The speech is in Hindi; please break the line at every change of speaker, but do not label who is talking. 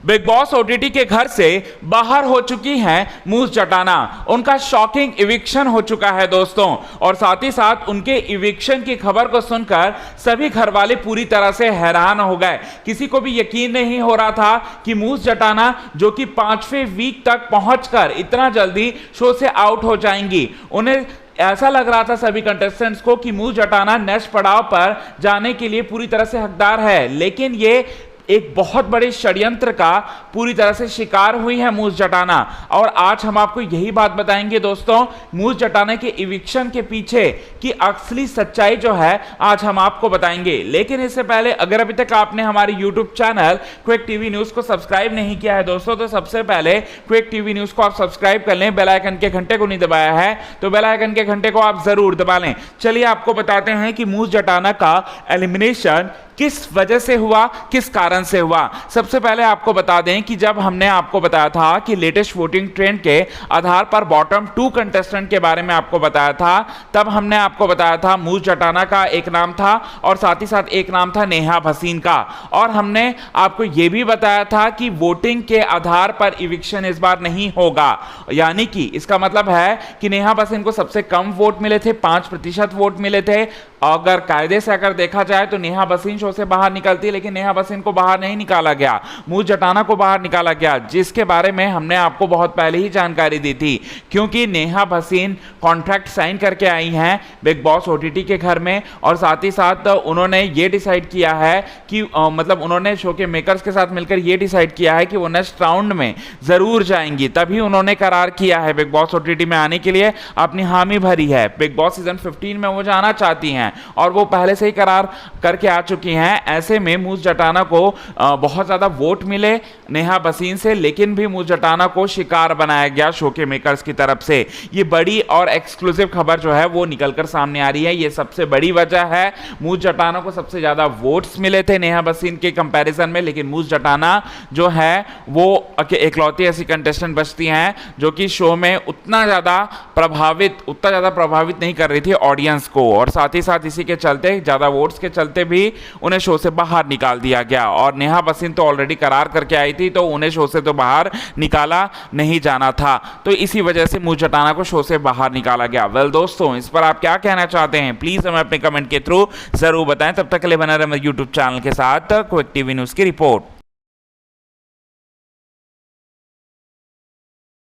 बिग बॉस ओटीटी के घर से बाहर हो चुकी हैं मूस जटाना। उनका शॉकिंग इविक्शन हो चुका है दोस्तों, और साथ ही साथ उनके इविक्शन की खबर को सुनकर सभी घर वाले पूरी तरह से हैरान हो गए। किसी को भी यकीन नहीं हो रहा था कि मूस जटाना, जो कि 5वें वीक तक पहुंचकर इतना जल्दी शो से आउट हो जाएंगी। उन्हें ऐसा लग रहा था सभी कंटेस्टेंट्स को कि मूस जटाना नेक्स्ट पड़ाव पर जाने के लिए पूरी तरह से हकदार है, लेकिन ये एक बहुत बड़े षड्यंत्र का पूरी तरह से शिकार हुई है मूस जटाना। और आज हम आपको यही बात बताएंगे दोस्तों, मूस जटाना के इविक्शन के पीछे की असली सच्चाई जो है आज हम आपको बताएंगे। लेकिन इससे पहले अगर अभी तक आपने हमारे YouTube channel quick TV news को सब्सक्राइब नहीं किया है दोस्तों, तो सबसे पहले क्विक टीवी न्यूज को आप सब्सक्राइब कर लें। बेल आइकन के घंटे को नहीं दबाया है तो बेल आइकन के घंटे को आप जरूर दबा लें। चलिए आपको बताते हैं कि मूस जटाना का एलिमिनेशन किस वजह से हुआ, किस कारण से हुआ। सबसे पहले आपको बता दें कि जब हमने आपको बताया था कि लेटेस्ट वोटिंग ट्रेंड के आधार पर बॉटम 2 कंटेस्टेंट के बारे में आपको बताया था, तब हमने आपको बताया था मूस जटाना का एक नाम था और साथ ही साथ एक नाम था नेहा भसीन का। और हमने आपको यह भी बताया था कि वोटिंग के आधार पर इविक्शन इस बार नहीं होगा, यानी कि इसका मतलब है कि नेहा भसीन को सबसे कम वोट मिले थे, 5% वोट मिले थे। अगर कायदे से अगर देखा जाए तो नेहा भसीन शो से बाहर निकलती, लेकिन नेहा भसीन को बाहर नहीं निकाला गया, मूस जटाना को बाहर निकाला गया, जिसके बारे में हमने आपको बहुत पहले ही जानकारी दी थी। क्योंकि नेहा भसीन कॉन्ट्रैक्ट साइन करके आई हैं बिग बॉस ओटीटी के घर में, और साथ ही साथ उन्होंने ये डिसाइड किया है कि मतलब उन्होंने शो के मेकर्स के साथ मिलकर ये डिसाइड किया है कि वो नेक्स्ट राउंड में जरूर जाएंगी। तभी उन्होंने करार किया है बिग बॉस ओटीटी में आने के लिए, अपनी हामी भरी है। बिग बॉस सीजन 15 में वो जाना चाहती हैं और वो पहले से ही करार करके आ चुकी हैं। ऐसे में मूस जटाना को बहुत ज्यादा वोट मिले नेहा भसीन से, लेकिन भी मूस जटाना को शिकार बनाया गया शो के मेकर्स की तरफ से। ये बड़ी और एक्सक्लूसिव खबर जो है वो निकलकर सामने आ रही है। ये सबसे बड़ी वजह है, मूस जटाना को सबसे ज्यादा वोट्स मिले थे नेहा भसीन के कंपैरिजन में, लेकिन मूस जटाना जो है वो इकलौती ऐसी कंटेस्टेंट बचती हैं जो कि शो में उतना ज्यादा प्रभावित नहीं कर रही थी ऑडियंस को। और साथ ही साथ इसी के चलते, ज्यादा वोट्स के चलते भी उन्हें शो से बाहर निकाल दिया गया। और नेहा भसीन तो ऑलरेडी करार करके आई थी, तो उन्हें शो से तो बाहर निकाला नहीं जाना था, तो इसी वजह से मूस जटाना को शो से बाहर निकाला गया। वेल दोस्तों, इस पर आप क्या कहना चाहते हैं प्लीज हमें अपने कमेंट के थ्रू जरूर बताएं। तब तक के लिए बना रहे मेरे यूट्यूब चैनल के साथ क्विक टीवी न्यूज की रिपोर्ट।